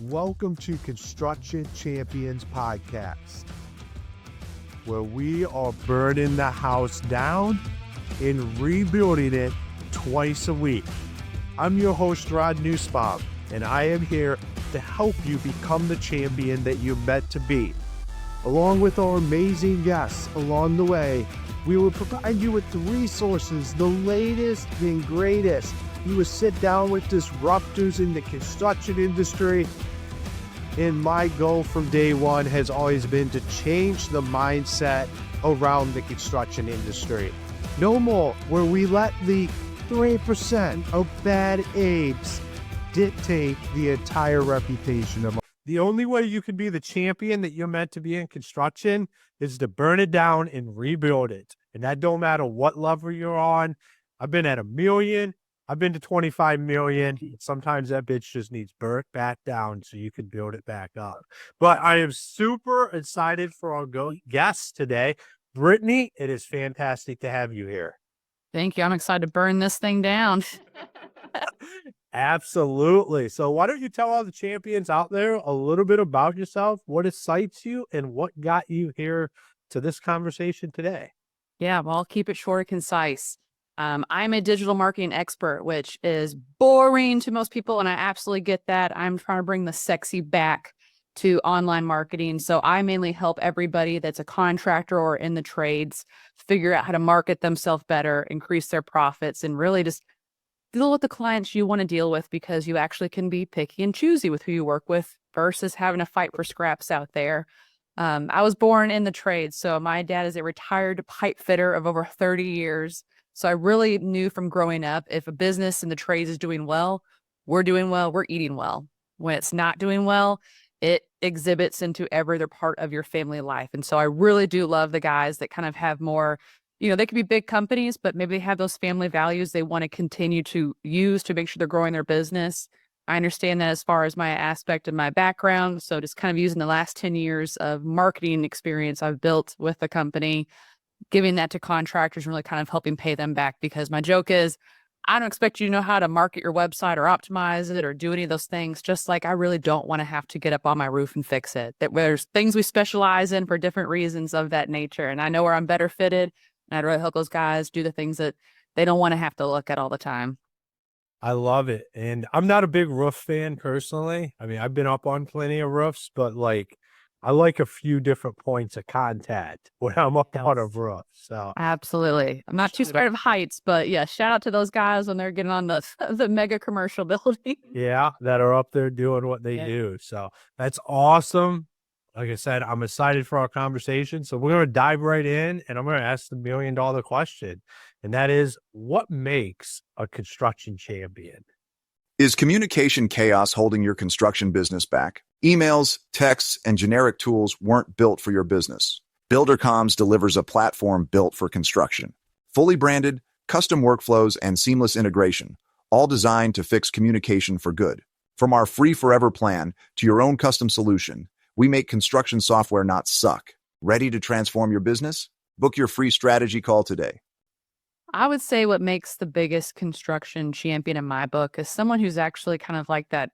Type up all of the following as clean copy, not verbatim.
Welcome to Construction Champions Podcast, where we are burning the house down and rebuilding it twice a week. I'm your host, Rod Nussbaum, and I am here to help you become the champion that you're meant to be. Along with our amazing guests along the way, we will provide you with the resources, the latest and greatest. You will sit down with disruptors in the construction industry. And my goal from day one has always been to change the mindset around the construction industry. No more where we let the 3% of bad apes dictate the entire reputation of. The only way you can be the champion that you're meant to be in construction is to burn it down and rebuild it. And that don't matter what level you're on. I've been at 1 million. I've been to 25 million. Sometimes that bitch just needs burnt back down so you can build it back up. But I am super excited for our guest today. Brittany, it is fantastic to have you here. Thank you. I'm excited to burn this thing down. Absolutely. So why don't you tell all the champions out there a little bit about yourself, what excites you, and what got you here to this conversation today? Yeah, well, I'll keep it short and concise. I'm a digital marketing expert, which is boring to most people, and I absolutely get that. I'm trying to bring the sexy back to online marketing. So I mainly help everybody that's a contractor or in the trades figure out how to market themselves better, increase their profits, and really just deal with the clients you want to deal with, because you actually can be picky and choosy with who you work with versus having to fight for scraps out there. I was born in the trades. So my dad is a retired pipe fitter of over 30 years. So I really knew from growing up, if a business in the trades is doing well, we're eating well. When it's not doing well, it exhibits into every other part of your family life. And so I really do love the guys that kind of have more, they could be big companies, but maybe they have those family values they want to continue to use to make sure they're growing their business. I understand that as far as my aspect of my background. So just kind of using the last 10 years of marketing experience I've built with the company, giving that to contractors, really kind of helping pay them back, because my joke is, I don't expect you to know how to market your website or optimize it or do any of those things, just like I really don't want to have to get up on my roof and fix it. That there's things we specialize in for different reasons of that nature. And I know where I'm better fitted, and I'd really help those guys do the things that they don't want to have to look at all the time. I love it. And I'm not a big roof fan personally. I mean, I've been up on plenty of roofs, but I like a few different points of contact when I'm up on a roof. So absolutely. I'm not too scared of heights, but yeah, shout out to those guys when they're getting on the mega commercial building. Yeah, that are up there doing what they do. So that's awesome. Like I said, I'm excited for our conversation. So we're going to dive right in, and I'm going to ask the $1 million question. And that is, what makes a construction champion? Is communication chaos holding your construction business back? Emails, texts, and generic tools weren't built for your business. BuilderComs delivers a platform built for construction. Fully branded, custom workflows, and seamless integration, all designed to fix communication for good. From our free forever plan to your own custom solution, we make construction software not suck. Ready to transform your business? Book your free strategy call today. I would say what makes the biggest construction champion in my book is someone who's actually kind of like that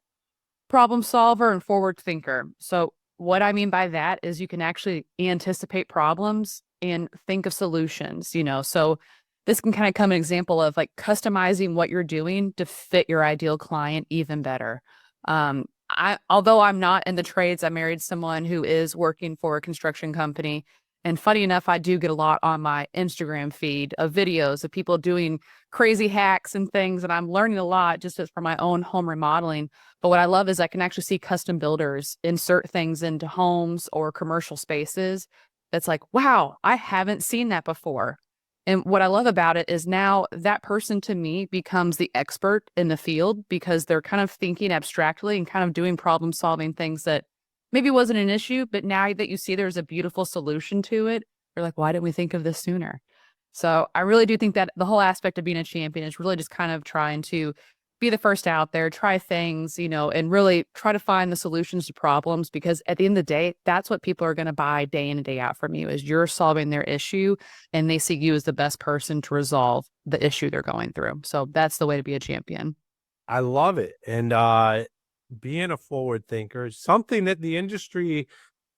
problem solver and forward thinker. So what I mean by that is you can actually anticipate problems and think of solutions, So this can kind of come an example of like customizing what you're doing to fit your ideal client even better. Although I'm not in the trades, I married someone who is working for a construction company. And funny enough, I do get a lot on my Instagram feed of videos of people doing crazy hacks and things. And I'm learning a lot just for my own home remodeling. But what I love is I can actually see custom builders insert things into homes or commercial spaces. That's like, wow, I haven't seen that before. And what I love about it is now that person to me becomes the expert in the field, because they're kind of thinking abstractly and kind of doing problem solving things that maybe wasn't an issue, but now that you see there's a beautiful solution to it, you're like, why didn't we think of this sooner? So I really do think that the whole aspect of being a champion is really just kind of trying to be the first out there, try things, and really try to find the solutions to problems, because at the end of the day, that's what people are going to buy day in and day out from you, is you're solving their issue and they see you as the best person to resolve the issue they're going through. So that's the way to be a champion. I love it. And being a forward thinker is something that the industry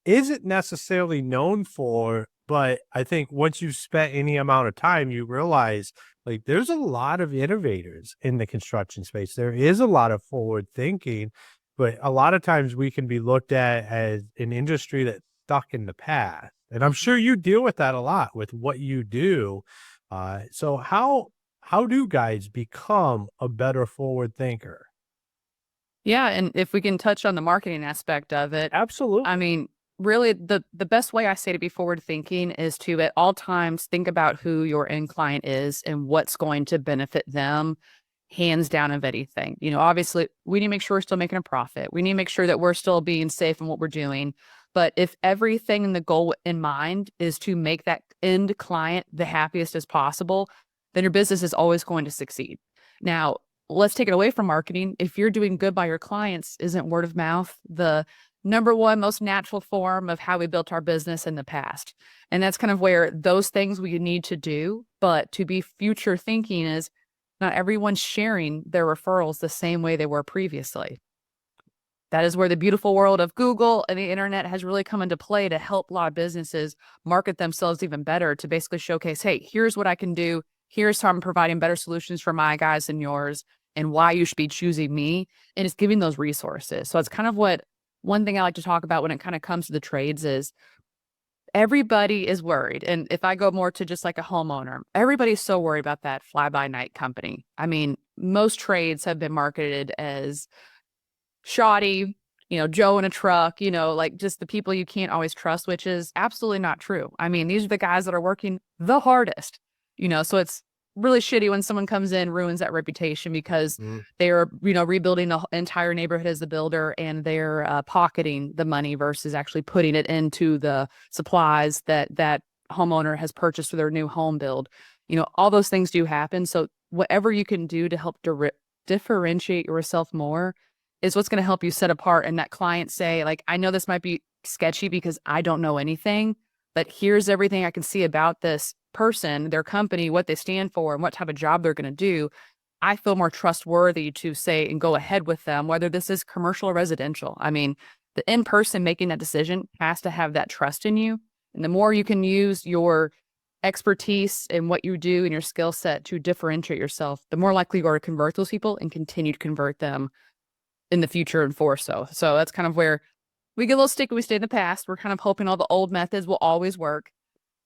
isn't necessarily known for, but I think once you've spent any amount of time, you realize like there's a lot of innovators in the construction space. There is a lot of forward thinking, but a lot of times we can be looked at as an industry that's stuck in the past. And I'm sure you deal with that a lot with what you do. So how do guys become a better forward thinker? Yeah, and if we can touch on the marketing aspect of it, Absolutely. I mean, really the best way I say to be forward thinking is to at all times think about who your end client is and what's going to benefit them hands down of anything. You know, obviously we need to make sure we're still making a profit. We need to make sure that we're still being safe in what we're doing. But if everything in the goal in mind is to make that end client the happiest as possible, then your business is always going to succeed. Now, let's take it away from marketing. If you're doing good by your clients, isn't word of mouth the number one most natural form of how we built our business in the past? And that's kind of where those things we need to do. But to be future thinking is not everyone's sharing their referrals the same way they were previously. That is where the beautiful world of Google and the internet has really come into play to help a lot of businesses market themselves even better, to basically showcase, hey, here's what I can do. Here's how I'm providing better solutions for my guys than yours, and why you should be choosing me. And it's giving those resources. So it's kind of what one thing I like to talk about when it kind of comes to the trades is everybody is worried. And if I go more to just like a homeowner, everybody's so worried about that fly by night company. I mean, most trades have been marketed as shoddy, Joe in a truck, like just the people you can't always trust, which is absolutely not true. I mean, these are the guys that are working the hardest, so it's really shitty when someone comes in, ruins that reputation because they're, rebuilding the entire neighborhood as the builder, and they're pocketing the money versus actually putting it into the supplies that homeowner has purchased for their new home build. All those things do happen. So whatever you can do to help differentiate yourself more is what's going to help you set apart. And that client say, like, I know this might be sketchy because I don't know anything, but here's everything I can see about this person, their company, what they stand for, and what type of job they're going to do. I feel more trustworthy to say and go ahead with them, whether this is commercial or residential. I mean, the in person making that decision has to have that trust in you. And the more you can use your expertise and what you do and your skill set to differentiate yourself, the more likely you are to convert those people and continue to convert them in the future and for so. So that's kind of where we get a little sticky. We stay in the past. We're kind of hoping all the old methods will always work,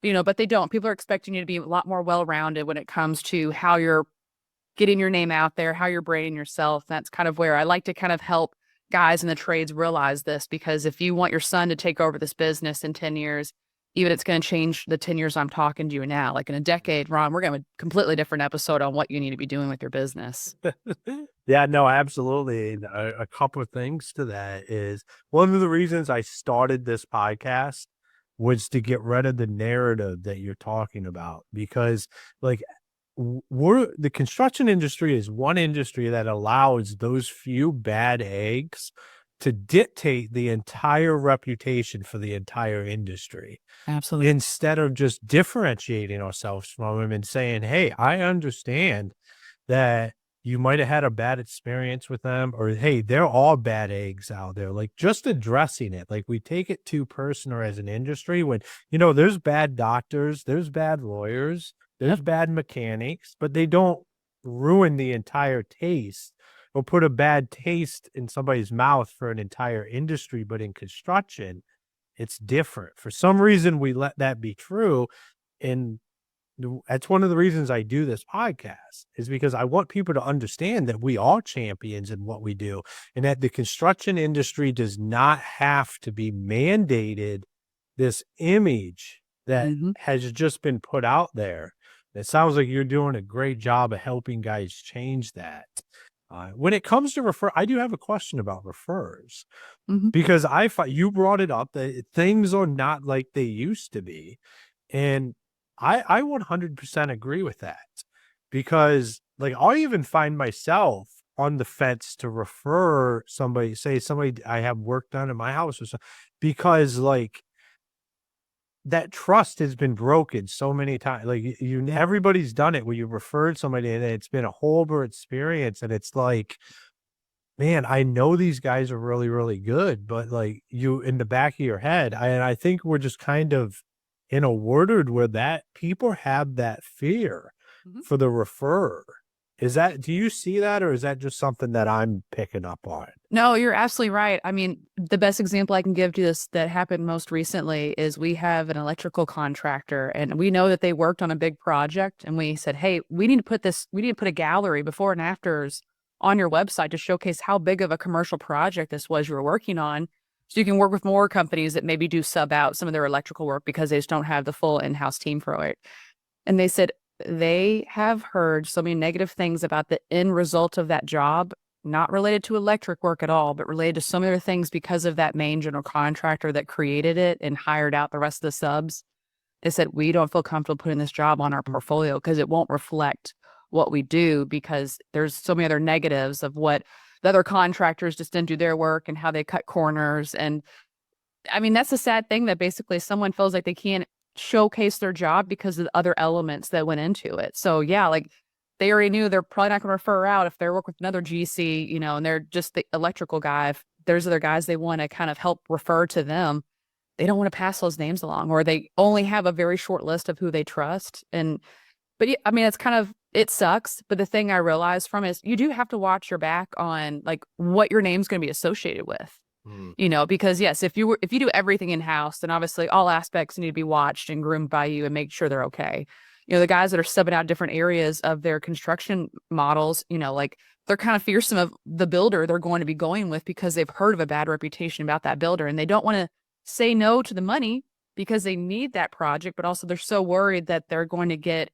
but they don't. People are expecting you to be a lot more well-rounded when it comes to how you're getting your name out there, how you're branding yourself. That's kind of where I like to kind of help guys in the trades realize this, because if you want your son to take over this business in 10 years, even it's going to change the 10 years I'm talking to you now. Like in a decade, Ron, we're going to have a completely different episode on what you need to be doing with your business. Yeah, no, absolutely. And a couple of things to that is one of the reasons I started this podcast was to get rid of the narrative that you're talking about, because like the construction industry is one industry that allows those few bad eggs to dictate the entire reputation for the entire industry. Absolutely. Instead of just differentiating ourselves from them and saying, hey, I understand that you might have had a bad experience with them, or hey, they're all bad eggs out there. Like just addressing it. Like we take it too personal as an industry when, there's bad doctors, there's bad lawyers, there's bad mechanics, but they don't ruin the entire taste or put a bad taste in somebody's mouth for an entire industry. But in construction, it's different. For some reason, we let that be true. And that's one of the reasons I do this podcast, is because I want people to understand that we are champions in what we do, and that the construction industry does not have to be mandated this image that has just been put out there. It sounds like you're doing a great job of helping guys change that. When it comes to I do have a question about referrers, because you brought it up that things are not like they used to be. And I 100% agree with that, because like I'll even find myself on the fence to refer somebody I have work done in my house or something, because like that trust has been broken so many times. Like everybody's done it where you referred somebody and it's been a horrible experience. And it's like, man, I know these guys are really, really good, but like you in the back of your head, and I think we're just kind of in a world where that people have that fear Mhm. for the referrer. Is that, do you see that, or is that just something that I'm picking up on? No, you're absolutely right. I mean, the best example I can give to this that happened most recently is we have an electrical contractor and we know that they worked on a big project and we said, hey, we need to put a gallery before and afters on your website to showcase how big of a commercial project this was you were working on. So you can work with more companies that maybe do sub out some of their electrical work because they just don't have the full in-house team for it. And they said they have heard so many negative things about the end result of that job, not related to electric work at all, but related to so many other things because of that main general contractor that created it and hired out the rest of the subs. They said, we don't feel comfortable putting this job on our portfolio because it won't reflect what we do because there's so many other negatives of what the other contractors just didn't do their work and how they cut corners. And I mean, that's a sad thing that basically someone feels like they can't showcase their job because of the other elements that went into it. So yeah, like they already knew they're probably not going to refer out if they work with another GC, and they're just the electrical guy. If there's other guys they want to kind of help refer to them, they don't want to pass those names along, or they only have a very short list of who they trust. But yeah, I mean, it sucks. But the thing I realized from it is you do have to watch your back on like what your name's going to be associated with. Mm. Because yes, if you do everything in house, then obviously all aspects need to be watched and groomed by you and make sure they're okay. The guys that are subbing out different areas of their construction models, like they're kind of fearsome of the builder they're going to be going with because they've heard of a bad reputation about that builder and they don't want to say no to the money because they need that project, but also they're so worried that they're going to get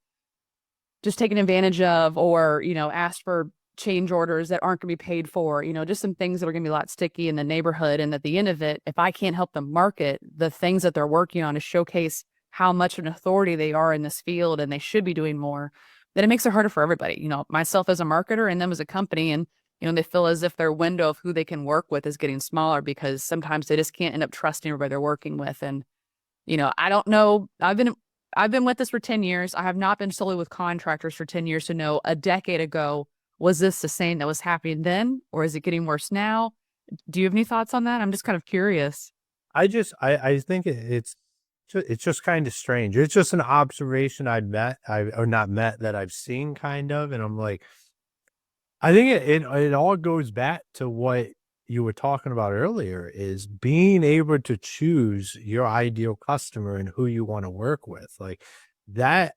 just taken advantage of or, asked for change orders that aren't going to be paid for, just some things that are going to be a lot sticky in the neighborhood. And at the end of it, if I can't help them market the things that they're working on to showcase how much of an authority they are in this field and they should be doing more, then it makes it harder for everybody, myself as a marketer and them as a company. And, they feel as if their window of who they can work with is getting smaller because sometimes they just can't end up trusting everybody they're working with. And, I don't know. I've been with this for 10 years. I have not been solely with contractors for 10 years to know a decade ago, was this the same that was happening then, or is it getting worse now? Do you have any thoughts on that? I'm just kind of curious. I think it's just kind of strange. It's just an observation or not met that I've seen kind of, and I'm like, I think it all goes back to what you were talking about earlier is being able to choose your ideal customer and who you want to work with. Like that,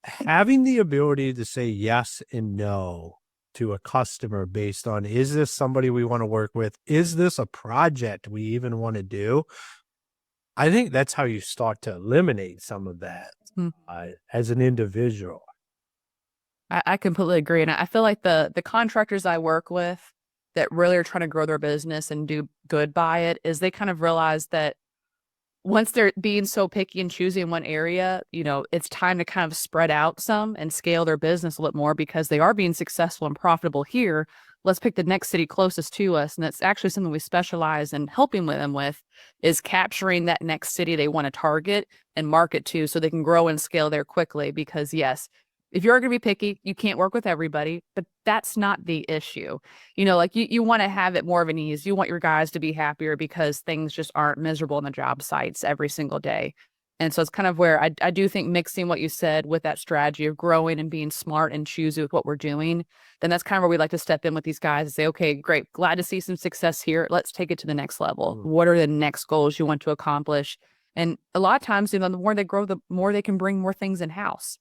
having the ability to say yes and no to a customer based on, is this somebody we want to work with? Is this a project we even want to do? I think that's how you start to eliminate some of that Hmm. as an individual. I completely agree. And I feel like the contractors I work with that really are trying to grow their business and do good by it is they kind of realize that once they're being so picky and choosy in one area, it's time to kind of spread out some and scale their business a little more because they are being successful and profitable here. Let's pick the next city closest to us. And that's actually something we specialize in helping them with is capturing that next city they want to target and market to so they can grow and scale there quickly. Because yes, if you're going to be picky, you can't work with everybody, but that's not the issue. Like you want to have it more of an ease. You want your guys to be happier because things just aren't miserable on the job sites every single day. And so it's kind of where I do think mixing what you said with that strategy of growing and being smart and choosy with what we're doing, then that's kind of where we like to step in with these guys and say, okay, great. Glad to see some success here. Let's take it to the next level. What are the next goals you want to accomplish? And a lot of times, the more they grow, the more they can bring more things in house.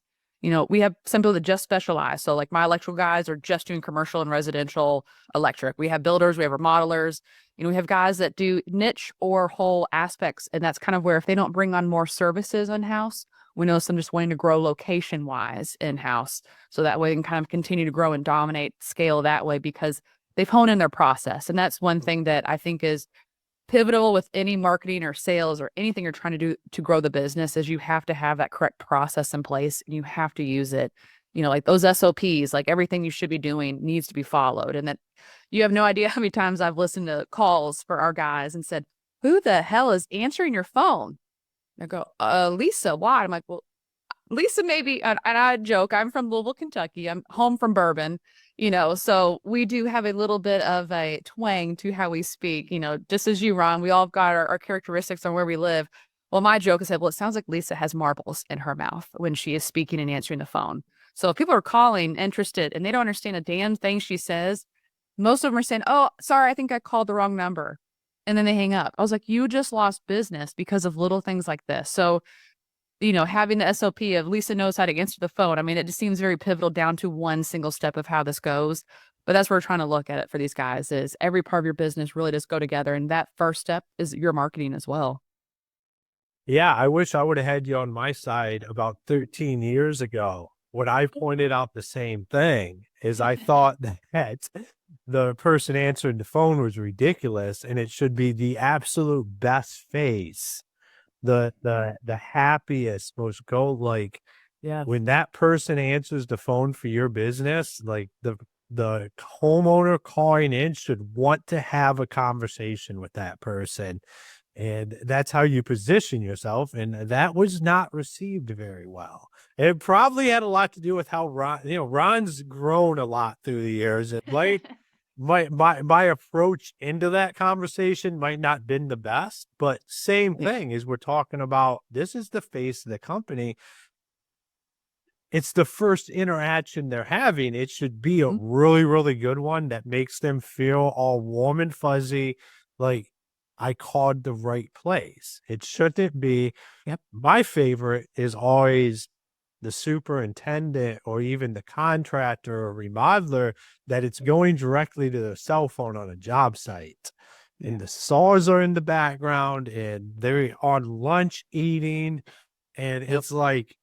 We have some people that just specialize. So like my electrical guys are just doing commercial and residential electric. We have builders, we have remodelers, we have guys that do niche or whole aspects. And that's kind of where if they don't bring on more services in-house, we know some just wanting to grow location wise in-house. So that way they can kind of continue to grow and dominate scale that way because they've honed in their process. And that's one thing that I think is pivotal with any marketing or sales or anything you're trying to do to grow the business is you have to have that correct process in place and you have to use it. Like those SOPs, like everything you should be doing needs to be followed. And that you have no idea how many times I've listened to calls for our guys and said, who the hell is answering your phone? I go, Lisa, why? I'm like, well, Lisa, maybe, and I joke, I'm from Louisville, Kentucky. I'm home from Bourbon. So we do have a little bit of a twang to how we speak, just as you, Ron, we all have got our characteristics on where we live. Well, my joke is that, well, it sounds like Lisa has marbles in her mouth when she is speaking and answering the phone. So if people are calling interested and they don't understand a damn thing she says, most of them are saying, oh, sorry, I think I called the wrong number. And then they hang up. I was like, you just lost business because of little things like this. So having the SOP of Lisa knows how to answer the phone. I mean, it just seems very pivotal down to one single step of how this goes. But that's where we're trying to look at it for these guys is every part of your business really does go together. And that first step is your marketing as well. Yeah, I wish I would have had you on my side about 13 years ago. When I pointed out the same thing is I thought that the person answering the phone was ridiculous and it should be the absolute best face, the happiest, most Yeah. when that person answers the phone for your business, like the homeowner calling in should want to have a conversation with that person. And that's how you position yourself. And that was not received very well. It probably had a lot to do with how Ron's grown a lot through the years. It my approach into that conversation might not been the best, but same thing is we're talking about, this is the face of the company. It's the first interaction they're having. It should be a really, really good one that makes them feel all warm and fuzzy, like I called the right place. It shouldn't be. Yep. My favorite is always the superintendent or even the contractor or remodeler, that it's going directly to their cell phone on a job site. And the saws are in the background and they're on lunch eating. And it's like,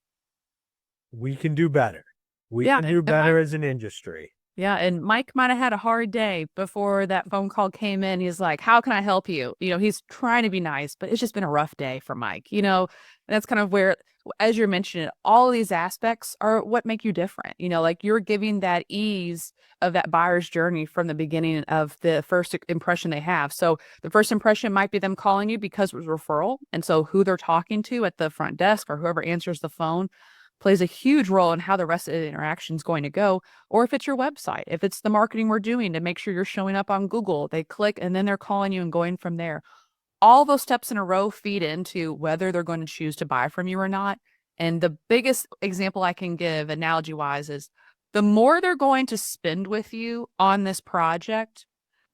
we can do better. We can do better as an industry. Yeah. And Mike might have had a hard day before that phone call came in. He's like, how can I help you? He's trying to be nice, but it's just been a rough day for Mike, and that's kind of where, as you're mentioning, all of these aspects are what make you different. Like you're giving that ease of that buyer's journey from the beginning of the first impression they have. So the first impression might be them calling you because it was referral. And so who they're talking to at the front desk or whoever answers the phone plays a huge role in how the rest of the interaction is going to go. Or if it's your website, if it's the marketing we're doing to make sure you're showing up on Google, they click and then they're calling you and going from there. All those steps in a row feed into whether they're going to choose to buy from you or not. And the biggest example I can give analogy wise is the more they're going to spend with you on this project,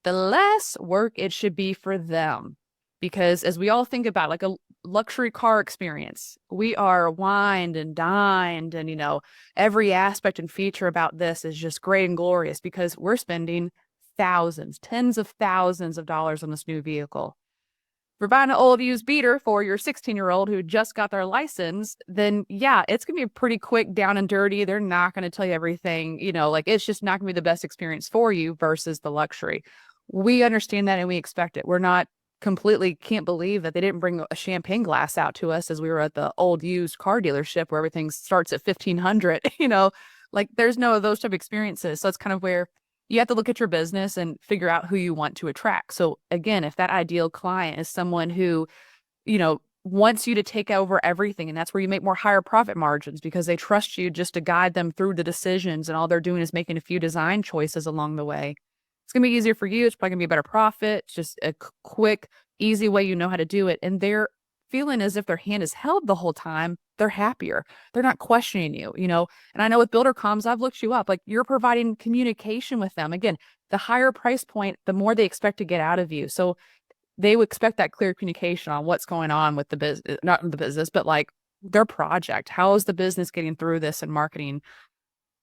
the less work it should be for them. Because as we all think about like a luxury car experience, we are wined and dined and, every aspect and feature about this is just great and glorious because we're spending thousands, tens of thousands of dollars on this new vehicle. If we're buying an old used beater for your 16-year-old who just got their license, then yeah, it's going to be pretty quick, down and dirty. They're not going to tell you everything, it's just not going to be the best experience for you versus the luxury. We understand that and we expect it. We're not completely can't believe that they didn't bring a champagne glass out to us as we were at the old used car dealership where everything starts at 1,500, like there's no of those type of experiences. So it's kind of where you have to look at your business and figure out who you want to attract. So again, if that ideal client is someone who, wants you to take over everything, and that's where you make more higher profit margins because they trust you just to guide them through the decisions and all they're doing is making a few design choices along the way. It's going to be easier for you. It's probably going to be a better profit. It's just a quick, easy way you know how to do it. And they're feeling as if their hand is held the whole time. They're happier. They're not questioning you, And I know with BuilderComs, I've looked you up. Like you're providing communication with them. Again, the higher price point, the more they expect to get out of you. So they would expect that clear communication on what's going on with the business, not the business, but like their project. How is the business getting through this and marketing?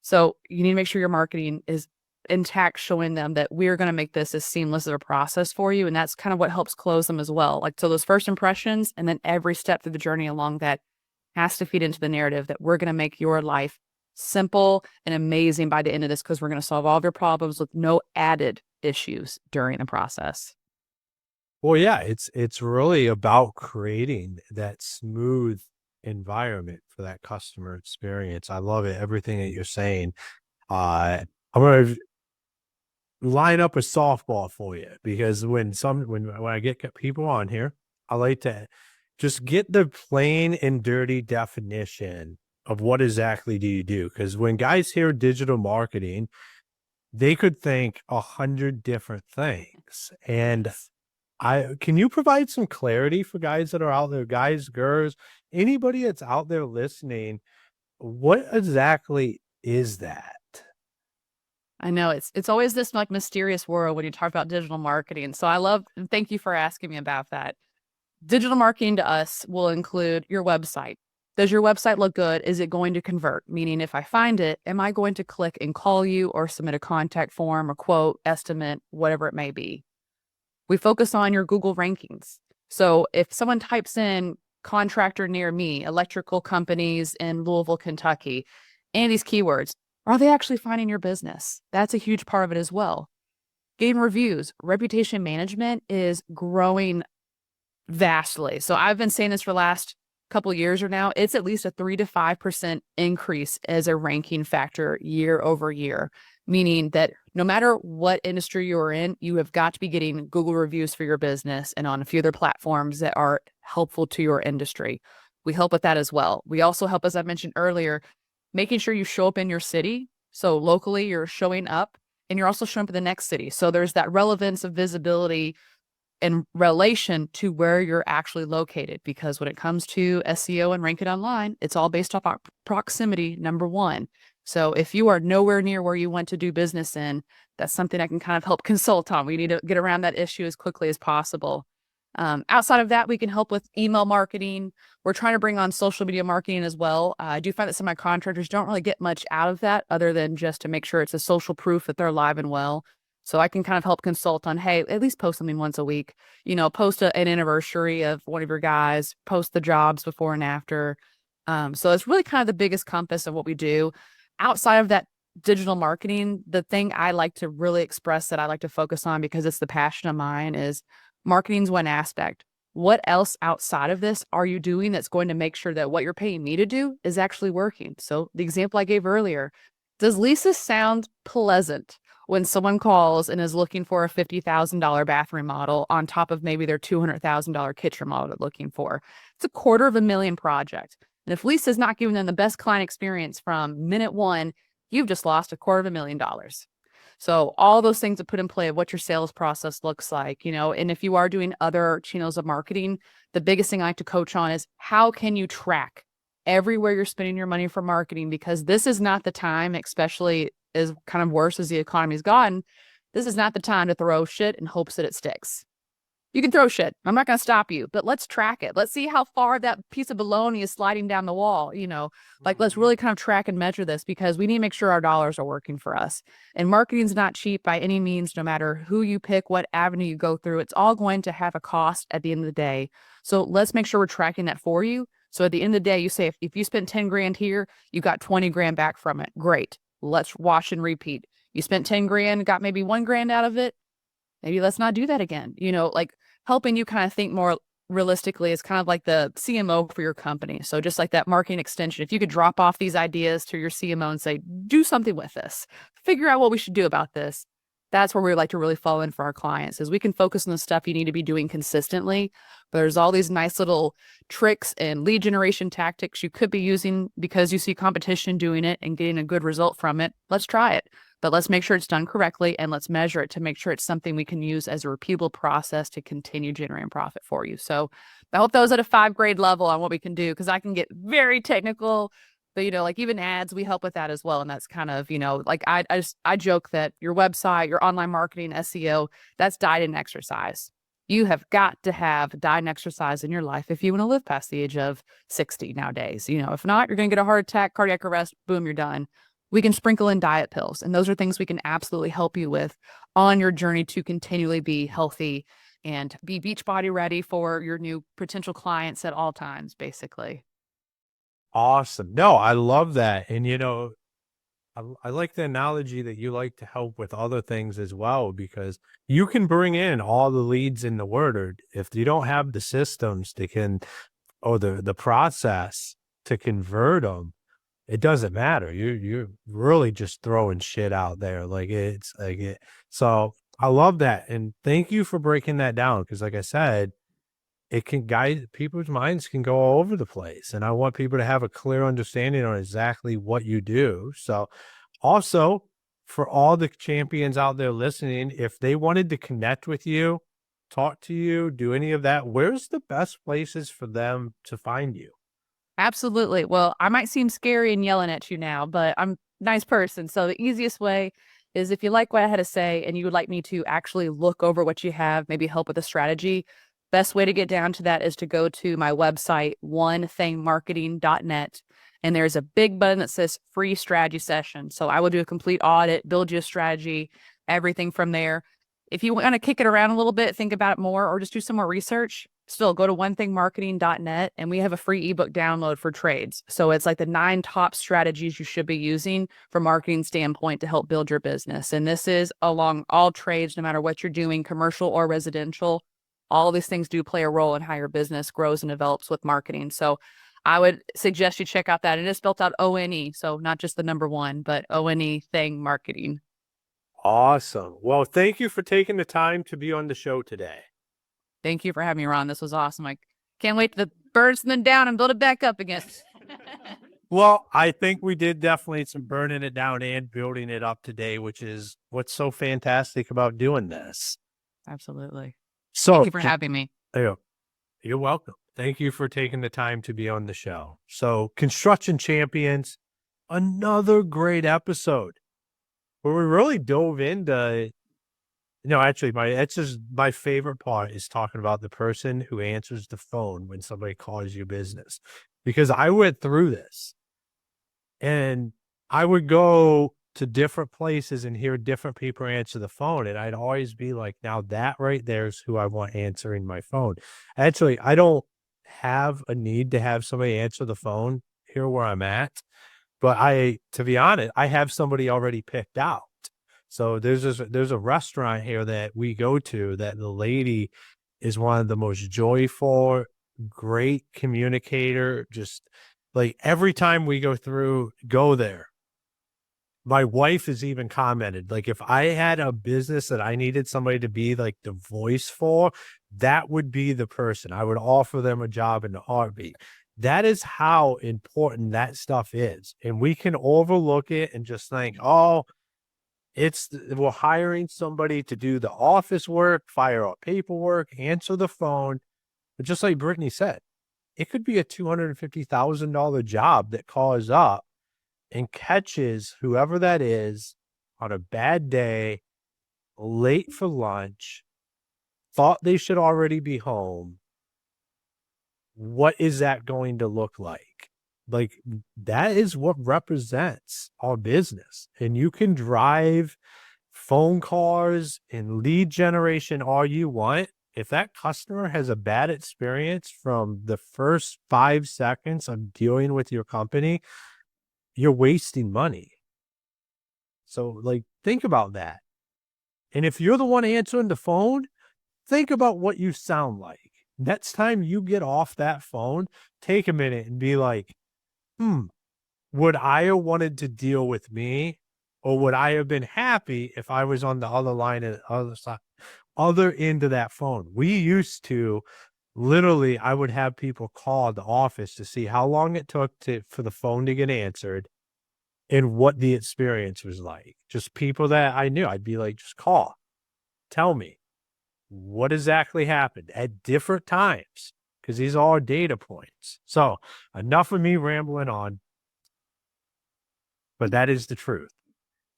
So you need to make sure your marketing is intact, showing them that we're going to make this as seamless of a process for you. And that's kind of what helps close them as well. Like, so those first impressions and then every step through the journey along that has to feed into the narrative that we're going to make your life simple and amazing by the end of this because we're going to solve all of your problems with no added issues during the process. Well, yeah, it's really about creating that smooth environment for that customer experience. I love it. Everything that you're saying. I'm going to line up a softball for you because when I get people on here, I like to just get the plain and dirty definition of what exactly do you do. Because when guys hear digital marketing, they could think 100 different things. And can you provide some clarity for guys that are out there, guys, girls, anybody that's out there listening? What exactly is that? I know it's always this like mysterious world when you talk about digital marketing. So I love, and thank you for asking me about that. Digital marketing to us will include your website. Does your website look good? Is it going to convert? Meaning, if I find it, am I going to click and call you or submit a contact form, a quote, estimate, whatever it may be? We focus on your Google rankings. So if someone types in contractor near me, electrical companies in Louisville, Kentucky, and these keywords, are they actually finding your business? That's a huge part of it as well. Game reviews, reputation management is growing vastly. So I've been saying this for the last couple of years or now. It's at least a 3 to 5% increase as a ranking factor year over year, meaning that no matter what industry you're in, you have got to be getting Google reviews for your business and on a few other platforms that are helpful to your industry. We help with that as well. We also help, as I mentioned earlier, making sure you show up in your city. So locally, you're showing up and you're also showing up in the next city. So there's that relevance of visibility in relation to where you're actually located. Because when it comes to SEO and ranking online, it's all based off proximity, number one. So if you are nowhere near where you want to do business in, that's something I can kind of help consult on. We need to get around that issue as quickly as possible. Outside of that, we can help with email marketing. We're trying to bring on social media marketing as well. I do find that some of my contractors don't really get much out of that other than just to make sure it's a social proof that they're alive and well. So I can kind of help consult on, hey, at least post something once a week, post an anniversary of one of your guys, post the jobs before and after. So it's really kind of the biggest compass of what we do. Outside of that digital marketing, the thing I like to really express that I like to focus on because it's the passion of mine is marketing's one aspect. What else outside of this are you doing that's going to make sure that what you're paying me to do is actually working? So the example I gave earlier, does Lisa sound pleasant when someone calls and is looking for a $50,000 bathroom model on top of maybe their $200,000 kitchen model they're looking for? It's a $250,000 project. And if Lisa's not giving them the best client experience from minute one, you've just lost $250,000. So all those things to put in play of what your sales process looks like, and if you are doing other channels of marketing, the biggest thing I like to coach on is how can you track everywhere you're spending your money for marketing? Because this is not the time, especially as kind of worse as the economy's gotten, this is not the time to throw shit in hopes that it sticks. You can throw shit. I'm not going to stop you, but let's track it. Let's see how far that piece of bologna is sliding down the wall. Let's really kind of track and measure this because we need to make sure our dollars are working for us. And marketing's not cheap by any means, no matter who you pick, what avenue you go through. It's all going to have a cost at the end of the day. So let's make sure we're tracking that for you. So at the end of the day, you say, if you spent 10 grand here, you got 20 grand back from it. Great. Let's wash and repeat. You spent 10 grand, got maybe 1 grand out of it. Maybe let's not do that again. Helping you kind of think more realistically is kind of like the CMO for your company. So just like that marketing extension, if you could drop off these ideas to your CMO and say, do something with this, figure out what we should do about this. That's where we like to really fall in for our clients is we can focus on the stuff you need to be doing consistently, but there's all these nice little tricks and lead generation tactics you could be using because you see competition doing it and getting a good result from it. Let's try it. But let's make sure it's done correctly and let's measure it to make sure it's something we can use as a repeatable process to continue generating profit for you. So I hope that was at a 5 grade level on what we can do because I can get very technical, but like even ads, we help with that as well. And that's kind of, I joke that your website, your online marketing, SEO, that's diet and exercise. You have got to have diet and exercise in your life if you want to live past the age of 60 nowadays. If not, you're going to get a heart attack, cardiac arrest, boom, you're done. We can sprinkle in diet pills, and those are things we can absolutely help you with on your journey to continually be healthy and be beach body ready for your new potential clients at all times, basically. Awesome. No, I love that. And, I like the analogy that you like to help with other things as well, because you can bring in all the leads in the world, or if you don't have the systems or the process to convert them, it doesn't matter. You're really just throwing shit out there. So I love that. And thank you for breaking that down. Cause like I said, it can guide people's minds can go all over the place. And I want people to have a clear understanding on exactly what you do. So also for all the champions out there listening, if they wanted to connect with you, talk to you, do any of that, where's the best places for them to find you? Absolutely. Well, I might seem scary and yelling at you now, but I'm a nice person. So the easiest way is if you like what I had to say and you would like me to actually look over what you have, maybe help with a strategy, best way to get down to that is to go to my website, onethingmarketing.net. And there's a big button that says free strategy session. So I will do a complete audit, build you a strategy, everything from there. If you want to kick it around a little bit, think about it more, or just do some more research, still go to onethingmarketing.net, and we have a free ebook download for trades. So it's like the 9 top strategies you should be using from marketing standpoint to help build your business. And this is along all trades, no matter what you're doing, commercial or residential. All of these things do play a role in how your business grows and develops with marketing. So I would suggest you check out that. It is spelled out ONE. So not just the number 1, but ONE Thing Marketing. Awesome. Well, thank you for taking the time to be on the show today. Thank you for having me, Ron. This was awesome. I can't wait to burn something down and build it back up again. Well, I think we did definitely some burning it down and building it up today, which is what's so fantastic about doing this. Absolutely. So Thank you for having me. You're welcome. Thank you for taking the time to be on the show. So Construction Champions, another great episode where we really dove into, actually it's just my favorite part is talking about the person who answers the phone when somebody calls you business, because I went through this and I would go to different places and hear different people answer the phone. And I'd always be like, now that right there is who I want answering my phone. Actually, I don't have a need to have somebody answer the phone here where I'm at. But to be honest, I have somebody already picked out. So there's a restaurant here that we go to that the lady is one of the most joyful, great communicator. Just like every time we go there, my wife has even commented, like if I had a business that I needed somebody to be like the voice for, that would be the person. I would offer them a job in a heartbeat. That is how important that stuff is. And we can overlook it and just think, oh, we're hiring somebody to do the office work, fire out paperwork, answer the phone. But just like Brittany said, it could be a $250,000 job that calls up and catches whoever that is on a bad day, late for lunch, thought they should already be home. What is that going to look like? Like, that is what represents our business. And you can drive phone calls and lead generation all you want. If that customer has a bad experience from the first 5 seconds of dealing with your company, you're wasting money. So, like, think about that. And if you're the one answering the phone, think about what you sound like. Next time you get off that phone, take a minute and be like, would I have wanted to deal with me, or would I have been happy if I was on the other line and other end of that phone? We used to literally, I would have people call the office to see how long it took for the phone to get answered and what the experience was like. Just people that I knew, I'd be like, just call, tell me what exactly happened at different times, because these are all data points. So enough of me rambling on, but that is the truth.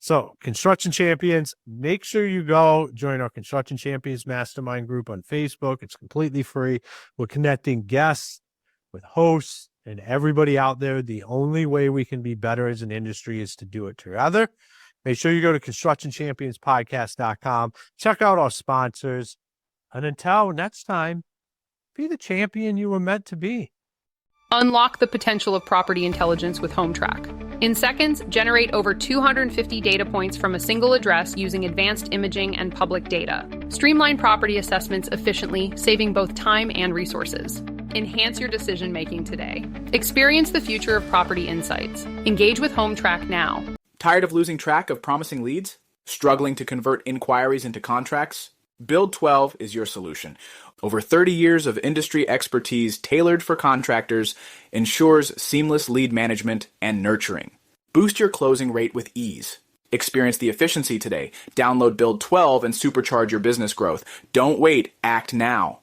So Construction Champions, make sure you go join our Construction Champions Mastermind group on Facebook. It's completely free. We're connecting guests with hosts and everybody out there. The only way we can be better as an industry is to do it together. Make sure you go to constructionchampionspodcast.com. Check out our sponsors. And until next time, be the champion you were meant to be. Unlock the potential of property intelligence with HomeTrack. In seconds, generate over 250 data points from a single address using advanced imaging and public data. Streamline property assessments efficiently, saving both time and resources. Enhance your decision-making today. Experience the future of property insights. Engage with HomeTrack now. Tired of losing track of promising leads? Struggling to convert inquiries into contracts? Build 12 is your solution. Over 30 years of industry expertise tailored for contractors ensures seamless lead management and nurturing. Boost your closing rate with ease. Experience the efficiency today. Download Build 12 and supercharge your business growth. Don't wait. Act now.